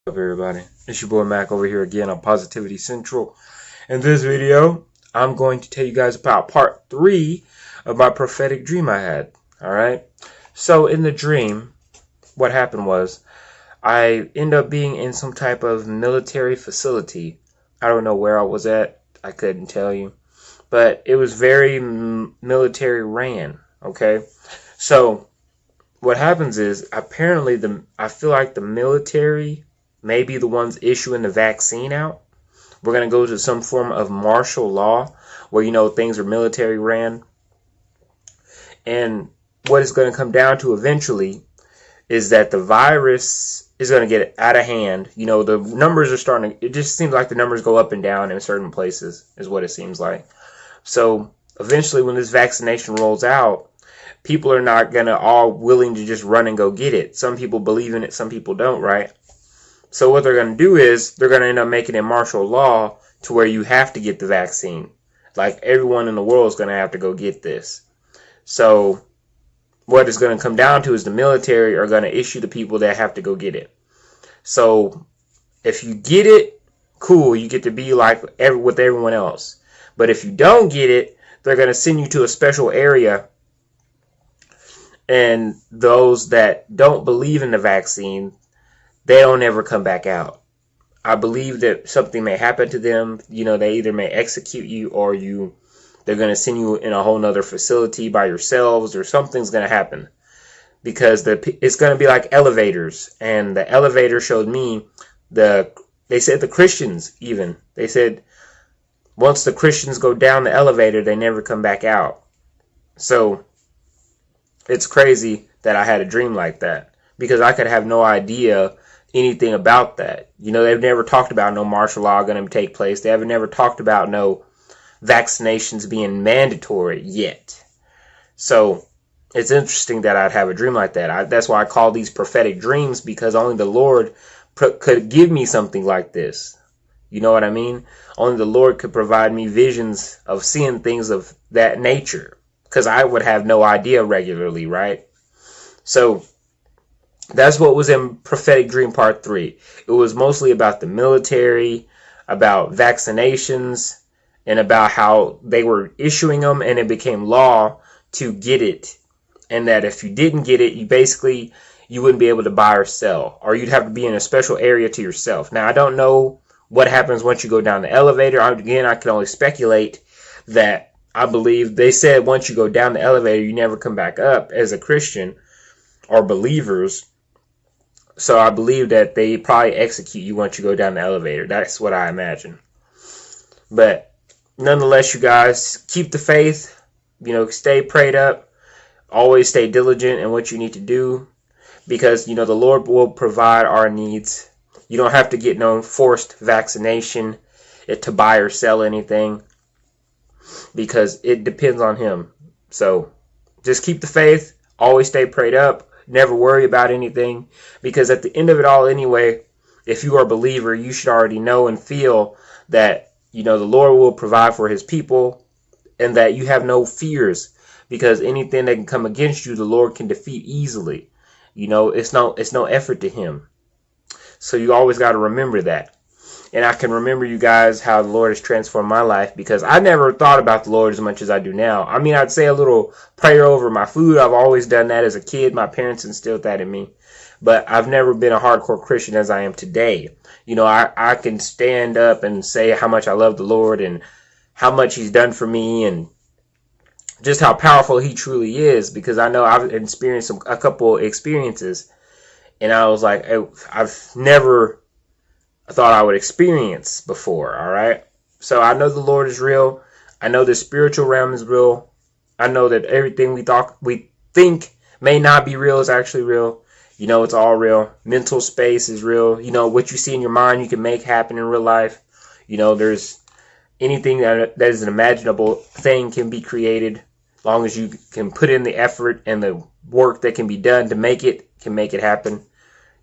Up everybody, it's your boy Mac over here again on Positivity Central. In this video, I'm going to tell you guys about part 3 of my prophetic dream I had. Alright, so in the dream, what happened was I ended up being in some type of military facility. I don't know where I was at, I couldn't tell you, but it was very military ran. Okay, so what happens is apparently I feel like the military may be the ones issuing the vaccine out. We're going to go to some form of martial law where, things are military ran. And what it's going to come down to eventually is that the virus is going to get out of hand. The numbers are starting to, it just seems like the numbers go up and down in certain places is what it seems like. So eventually when this vaccination rolls out, people are not going to all willing to just run and go get it. Some people believe in it, some people don't, right? So what they're going to do is they're going to end up making it martial law to where you have to get the vaccine. Like everyone in the world is going to have to go get this. So what it's going to come down to is the military are going to issue the people that have to go get it. So if you get it, cool, you get to be like with everyone else. But if you don't get it, they're going to send you to a special area. And those that don't believe in the vaccine, they don't ever come back out. I believe that something may happen to them. They either may execute you or they're going to send you in a whole nother facility by yourselves, or something's going to happen. Because it's going to be like elevators. And the elevator showed me, they said the Christians even, they said once the Christians go down the elevator, they never come back out. So it's crazy that I had a dream like that, because I could have no idea anything about that. They've never talked about no martial law going to take place. They haven't never talked about no vaccinations being mandatory yet. So it's interesting that I'd have a dream like that. That's why I call these prophetic dreams, because only the Lord could give me something like this. You know what I mean? Only the Lord could provide me visions of seeing things of that nature, because I would have no idea regularly, right? So that's what was in Prophetic Dream Part 3. It was mostly about the military, about vaccinations, and about how they were issuing them and it became law to get it. And that if you didn't get it, you wouldn't be able to buy or sell, or you'd have to be in a special area to yourself. Now, I don't know what happens once you go down the elevator. Again, I can only speculate that I believe they said once you go down the elevator, you never come back up as a Christian or believers. So I believe that they probably execute you once you go down the elevator. That's what I imagine. But nonetheless, you guys, keep the faith. Stay prayed up. Always stay diligent in what you need to do, because, the Lord will provide our needs. You don't have to get no forced vaccination to buy or sell anything, because it depends on Him. So just keep the faith. Always stay prayed up. Never worry about anything, because at the end of it all anyway, if you are a believer, you should already know and feel that, the Lord will provide for His people, and that you have no fears, because anything that can come against you, the Lord can defeat easily. It's no effort to Him. So you always got to remember that. And I can remember, you guys, how the Lord has transformed my life, because I never thought about the Lord as much as I do now. I mean, I'd say a little prayer over my food. I've always done that as a kid. My parents instilled that in me. But I've never been a hardcore Christian as I am today. I can stand up and say how much I love the Lord and how much He's done for me and just how powerful He truly is, because I know I've experienced a couple experiences, and I was like, I've never thought I would experience before. All right, so I know the Lord is real. I know the spiritual realm is real. I know that everything we think may not be real is actually real. It's all real. Mental space is real. What you see in your mind, you can make happen in real life. There's anything that is an imaginable thing can be created, as long as you can put in the effort and the work that can be done to make it happen.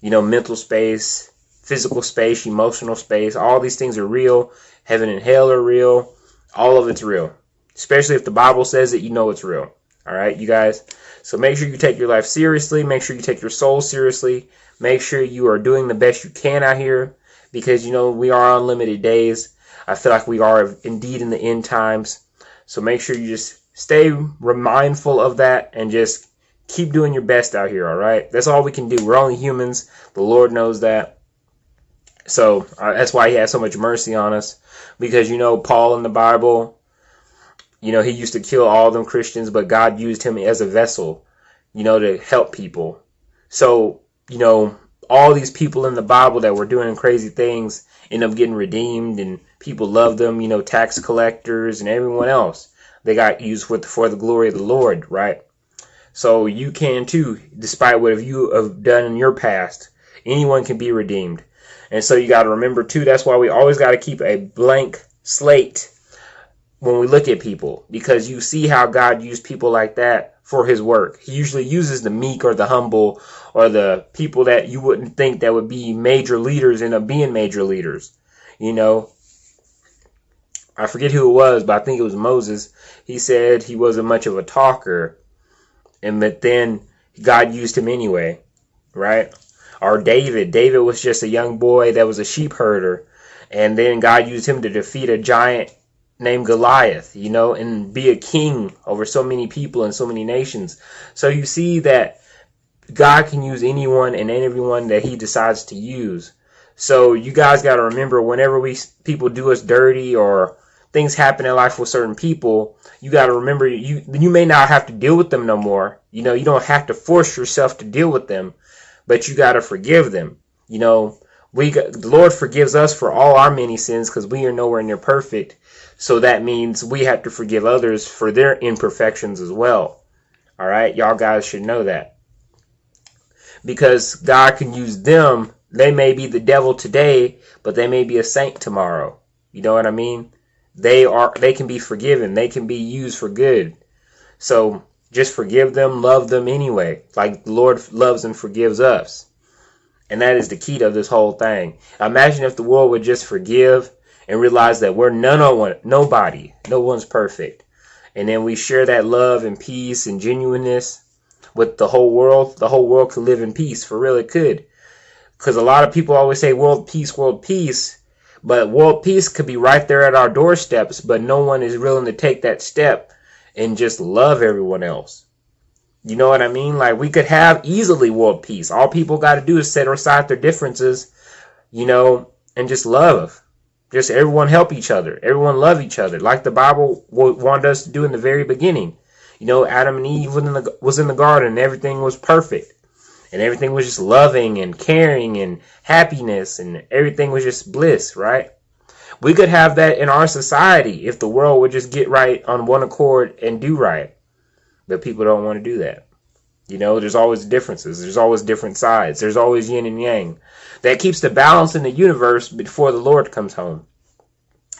Mental space, physical space, emotional space, all these things are real. Heaven and hell are real. All of it's real. Especially if the Bible says it, it's real. All right, you guys. So make sure you take your life seriously. Make sure you take your soul seriously. Make sure you are doing the best you can out here, because we are on limited days. I feel like we are indeed in the end times. So make sure you just stay mindful of that and just keep doing your best out here. All right, that's all we can do. We're only humans. The Lord knows that. So that's why He has so much mercy on us, because Paul in the Bible, he used to kill all them Christians, but God used him as a vessel, to help people. So, all these people in the Bible that were doing crazy things end up getting redeemed, and people love them, tax collectors and everyone else. They got used for the glory of the Lord, right? So you can too, despite what you have done in your past. Anyone can be redeemed. And so you got to remember too, that's why we always got to keep a blank slate when we look at people, because you see how God used people like that for His work. He usually uses the meek or the humble or the people that you wouldn't think that would be major leaders end up being major leaders. I forget who it was, but I think it was Moses. He said he wasn't much of a talker, but then God used him anyway, right? Or David. David was just a young boy that was a sheep herder, and then God used him to defeat a giant named Goliath, and be a king over so many people and so many nations. So you see that God can use anyone and everyone that He decides to use. So you guys got to remember, whenever people do us dirty or things happen in life with certain people, you got to remember you may not have to deal with them no more. You don't have to force yourself to deal with them, but you got to forgive them. The Lord forgives us for all our many sins, because we are nowhere near perfect. So that means we have to forgive others for their imperfections as well. All right, y'all guys should know that, because God can use them. They may be the devil today, but they may be a saint tomorrow. You know what I mean? They can be forgiven. They can be used for good. So just forgive them, love them anyway, like the Lord loves and forgives us. And that is the key to this whole thing. Imagine if the world would just forgive and realize that we're nobody, no one's perfect. And then we share that love and peace and genuineness with the whole world. The whole world could live in peace. For real, it could. Because a lot of people always say world peace, world peace. But world peace could be right there at our doorsteps, but no one is willing to take that step and just love everyone else. You know what I mean? Like, we could have easily world peace. All people got to do is set aside their differences, and just love. Just everyone help each other. Everyone love each other, like the Bible wanted us to do in the very beginning. Adam and Eve was in the garden, and everything was perfect. And everything was just loving and caring and happiness, and everything was just bliss, right? We could have that in our society if the world would just get right on one accord and do right. But people don't want to do that. There's always differences. There's always different sides. There's always yin and yang. That keeps the balance in the universe before the Lord comes home.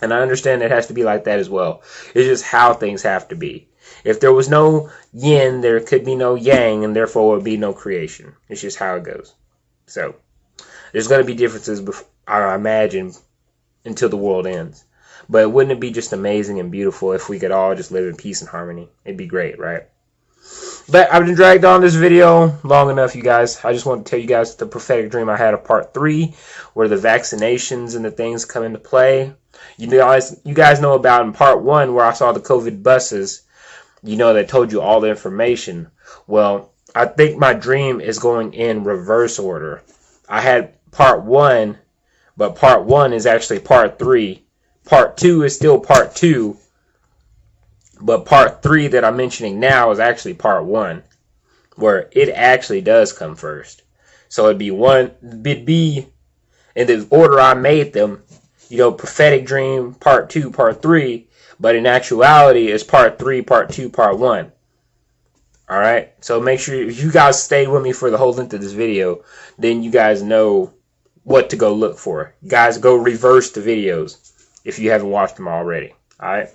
And I understand it has to be like that as well. It's just how things have to be. If there was no yin, there could be no yang, and therefore would be no creation. It's just how it goes. So there's going to be differences, I imagine, until the world ends. But wouldn't it be just amazing and beautiful if we could all just live in peace and harmony? It'd be great, right? But I've been dragged on this video long enough, you guys. I just want to tell you guys the prophetic dream I had of part 3, where the vaccinations and the things come into play. You guys know about in part 1 where I saw the COVID buses, that told you all the information. Well, I think my dream is going in reverse order. I had part 1, but part 1 is actually part 3. Part 2 is still part 2. But part 3 that I'm mentioning now is actually part 1, where it actually does come first. So it'd be in the order I made them, prophetic dream, part 2, part 3, but in actuality it's part 3, part 2, part 1. Alright, so make sure if you guys stay with me for the whole length of this video, then you guys know what to go look for. Guys, go reverse the videos if you haven't watched them already. Alright.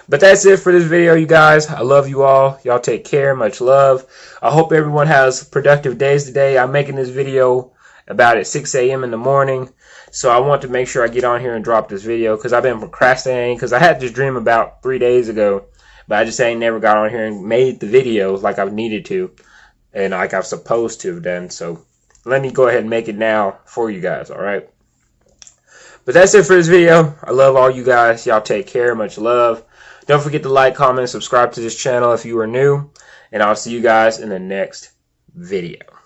But that's it for this video, you guys. I love you all. Y'all take care. Much love. I hope everyone has productive days today. I'm making this video about at 6 a.m. in the morning. So I want to make sure I get on here and drop this video because I've been procrastinating, because I had this dream about 3 days ago. But I just ain't never got on here and made the videos like I've needed to and like I'm supposed to have done. So let me go ahead and make it now for you guys, alright? But that's it for this video. I love all you guys. Y'all take care. Much love. Don't forget to like, comment, and subscribe to this channel if you are new. And I'll see you guys in the next video.